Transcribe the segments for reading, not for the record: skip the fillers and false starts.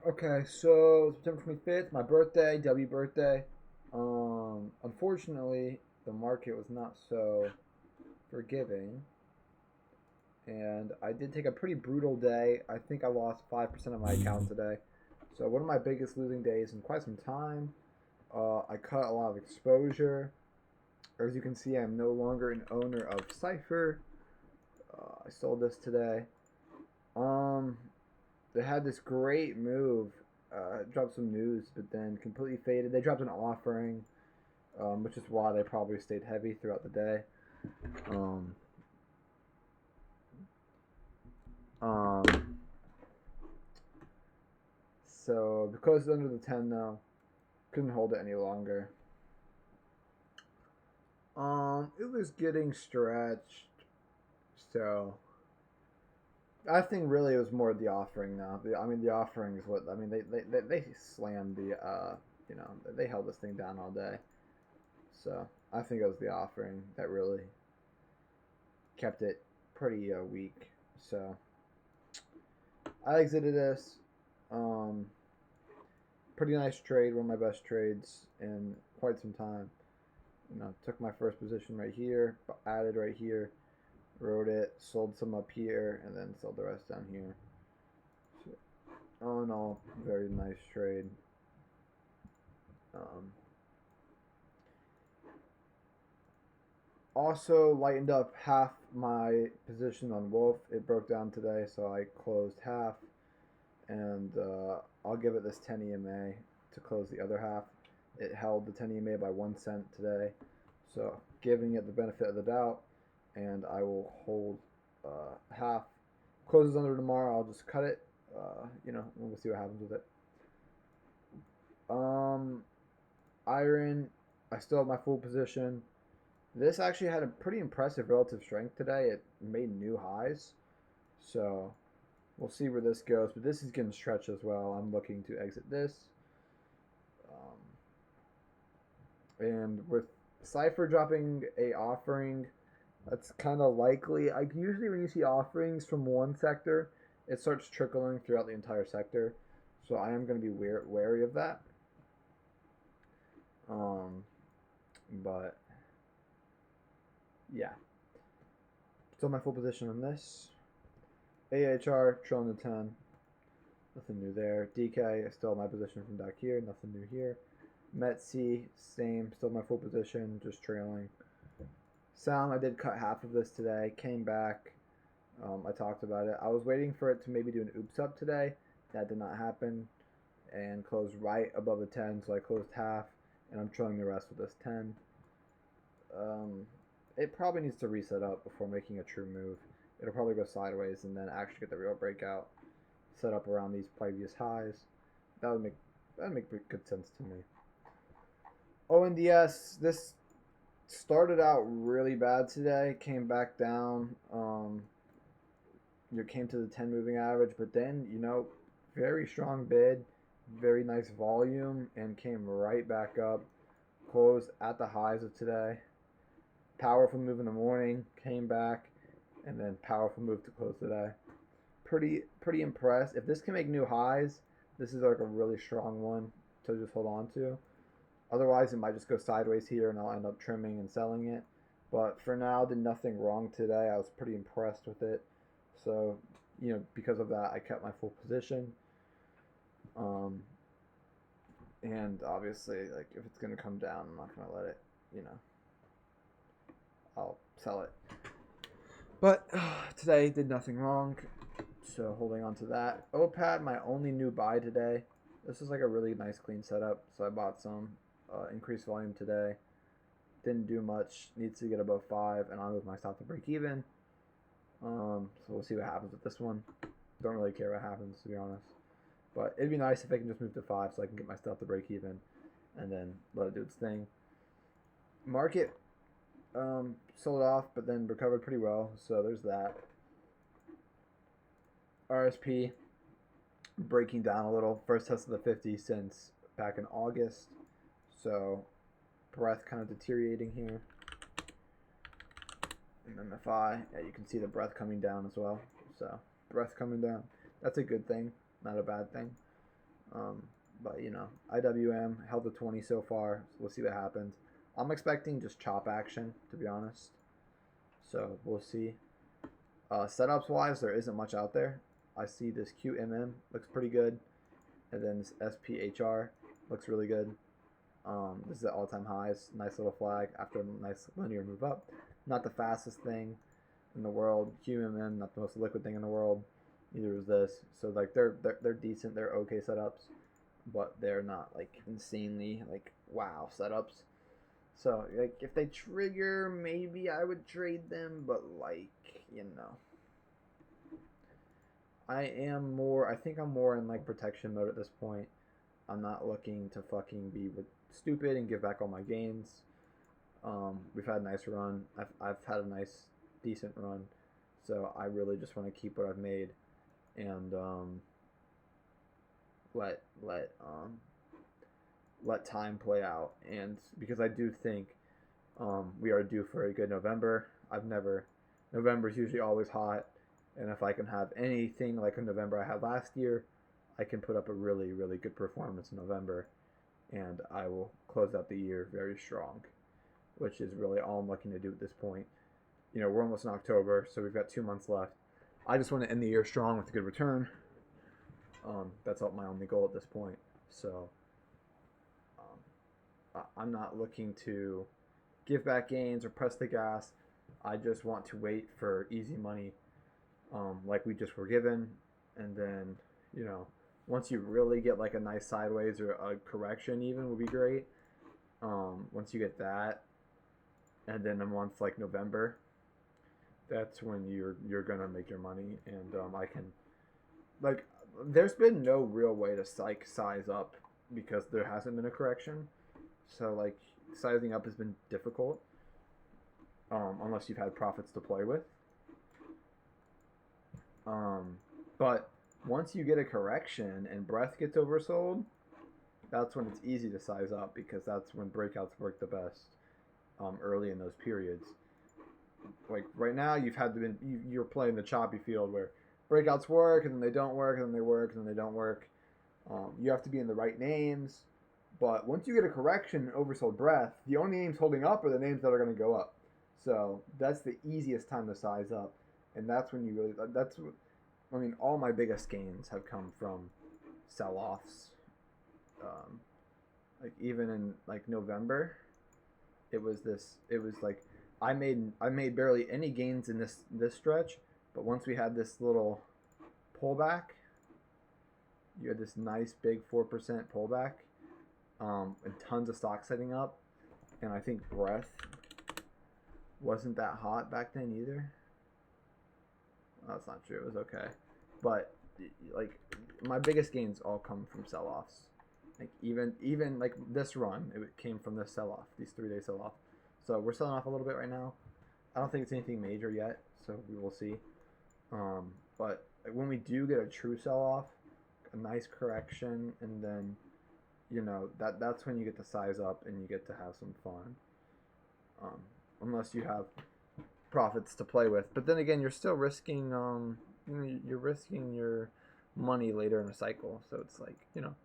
Okay, so September 25th, my birthday, W birthday. Unfortunately, the market was not so forgiving, and I did take a pretty brutal day. I think I lost 5% of my account today. So one of my biggest losing days in quite some time. I cut a lot of exposure. As you can see, I'm no longer an owner of Cypher. I sold this today. Um, they had this great move, dropped some news, but then completely faded. They dropped an offering, which is why they probably stayed heavy throughout the day. Um, um, so because it's under the 10 now, couldn't hold it any longer. It was getting stretched, so I think really it was more the offering now. The offering is what I mean. They slammed they held this thing down all day. So I think it was the offering that really kept it pretty weak. So I exited this. Um, Pretty nice trade, one of my best trades in quite some time. Took my first position right here, added right here, wrote it, sold some up here, and then sold the rest down here. So, all in all, very nice trade. Um, Also lightened up half my position on Wolf. It broke down today, so I closed half, and I'll give it this 10 EMA to close the other half. It held the 10 EMA by 1 cent today, so giving it the benefit of the doubt, and I will hold half. Closes under tomorrow. I'll just cut it. We'll see what happens with it. Um, Iron. I still have my full position. This actually had a pretty impressive relative strength today. It made new highs. So we'll see where this goes. But this is getting stretched as well. I'm looking to exit this. And with Cypher dropping a offering, that's kind of likely. Usually when you see offerings from one sector, it starts trickling throughout the entire sector. So I am going to be wary of that. Um, but yeah, still my full position on this. AHR trailing the 10. Nothing new there. DK, still my position from back here. Nothing new here. METC, same. Still my full position, just trailing. Sound, I did cut half of this today. Came back. I talked about it. I was waiting for it to maybe do an oops up today. That did not happen. And closed right above the 10, so I closed half. And I'm trailing the rest with this 10. Um, it probably needs to reset up before making a true move. It'll probably go sideways and then actually get the real breakout set up around these previous highs. That would make good sense to me. ONDS, this started out really bad today, came back down. You came to the 10 moving average, but then very strong bid, very nice volume, and came right back up. Closed at the highs of today. Powerful move in the morning, came back, and then powerful move to close today. Pretty impressed. If this can make new highs, this is like a really strong one to just hold on to. Otherwise, it might just go sideways here, and I'll end up trimming and selling it. But for now, did nothing wrong today. I was pretty impressed with it. So, because of that, I kept my full position. Um, and obviously, like if it's gonna come down, I'm not gonna let it. I'll sell it. But today did nothing wrong. So holding on to that. OPAD, my only new buy today. This is like a really nice clean setup. So I bought some increased volume today. Didn't do much. Needs to get above 5, and I'll move my stop to break even. So we'll see what happens with this one. Don't really care what happens, to be honest. But it'd be nice if I can just move to 5 so I can get my stuff to break even and then let it do its thing. Market sold off, but then recovered pretty well. So there's that. RSP breaking down a little. First test of the 50 since back in August. So breadth kind of deteriorating here. And MFI, yeah, you can see the breadth coming down as well. So breadth coming down. That's a good thing, not a bad thing. Um, but you know, IWM held the 20 so far. So we'll see what happens. I'm expecting just chop action, to be honest. So we'll see. Setups wise, there isn't much out there. I see this QMM looks pretty good, and then this SPHR looks really good. This is at all-time highs. Nice little flag after a nice linear move up. Not the fastest thing in the world. QMM, not the most liquid thing in the world. Neither is this. So like they're decent. They're okay setups, but they're not like insanely like wow setups. So like if they trigger, maybe I would trade them, but like you know, I am more. I think I'm more in like protection mode at this point. I'm not looking to fucking be stupid and give back all my gains. We've had a nice run. I've had a nice, decent run. So I really just want to keep what I've made and let let um, let time play out. And because I do think we are due for a good November. November is usually always hot, and if I can have anything like a November I had last year, I can put up a really really good performance in November, and I will close out the year very strong, which is really all I'm looking to do at this point. You know, we're almost in October, so we've got 2 months left. I just want to end the year strong with a good return. That's my only goal at this point. So I'm not looking to give back gains or press the gas. I just want to wait for easy money, like we just were given, and then you know, once you really get like a nice sideways or a correction, even would be great. Once you get that, and then a month like November, that's when you're gonna make your money, and I can like. There's been no real way to size up because there hasn't been a correction, so like sizing up has been difficult unless you've had profits to play with. Um, but once you get a correction and breath gets oversold, that's when it's easy to size up because that's when breakouts work the best early in those periods. Like right now, you're playing the choppy field where breakouts work and then they don't work and then they work and then they don't work. You have to be in the right names, but once you get a correction and oversold breath, the only names holding up are the names that are going to go up. So that's the easiest time to size up, and that's when you really. That's I mean, all my biggest gains have come from sell-offs. Um, like even in like November, it was this. It was like I made barely any gains in this stretch, but once we had this little pullback, you had this nice big 4% pullback, and tons of stock setting up, and I think breath wasn't that hot back then either. That's not true. It was okay, but like my biggest gains all come from sell-offs. Like even like this run, it came from this sell-off, these 3 day sell-off. So we're selling off a little bit right now. I don't think it's anything major yet, so we will see. But when we do get a true sell-off, a nice correction, and then you know that's when you get to size up and you get to have some fun. Unless you have profits to play with, but then again, you're still risking. You're risking your money later in a cycle, so it's like you know.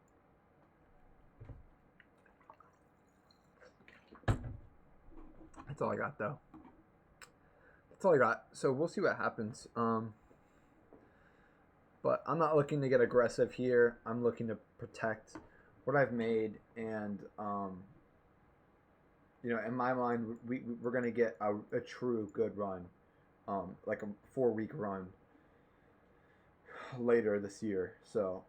That's all I got though. That's all I got. So we'll see what happens. But I'm not looking to get aggressive here. I'm looking to protect what I've made, and you know, in my mind, we're gonna get a true good run, like a 4 week run later this year. So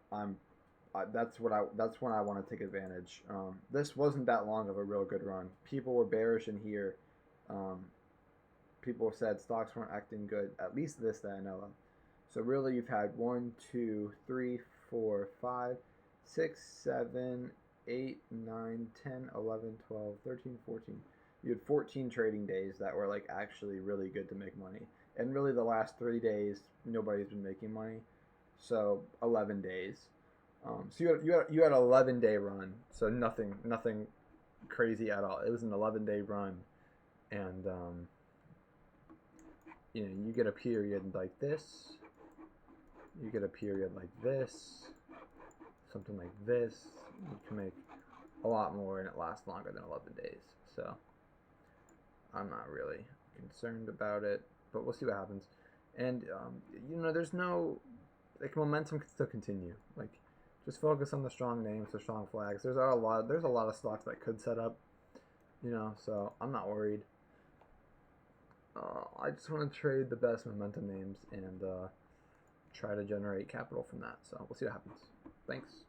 that's when I want to take advantage. This wasn't that long of a real good run. People were bearish in here. Um, People said stocks weren't acting good. At least this that I know of. So really, you've had 1, 2, 3, 4, 5, 6, 7, 8, 9, 10, 11, 12, 13, 14. You had 14 trading days that were like actually really good to make money. And really, the last 3 days, nobody's been making money. So 11 days. So you had an 11-day run. So nothing crazy at all. It was an 11-day run, and you know, you get a period like this, you get a period like this, something like this, you can make a lot more and it lasts longer than 11 days. So I'm not really concerned about it, but we'll see what happens. And there's no like momentum can still continue. Like just focus on the strong names, the strong flags. There's a lot of stocks that could set up, so I'm not worried. I just want to trade the best momentum names and try to generate capital from that. So we'll see what happens. Thanks.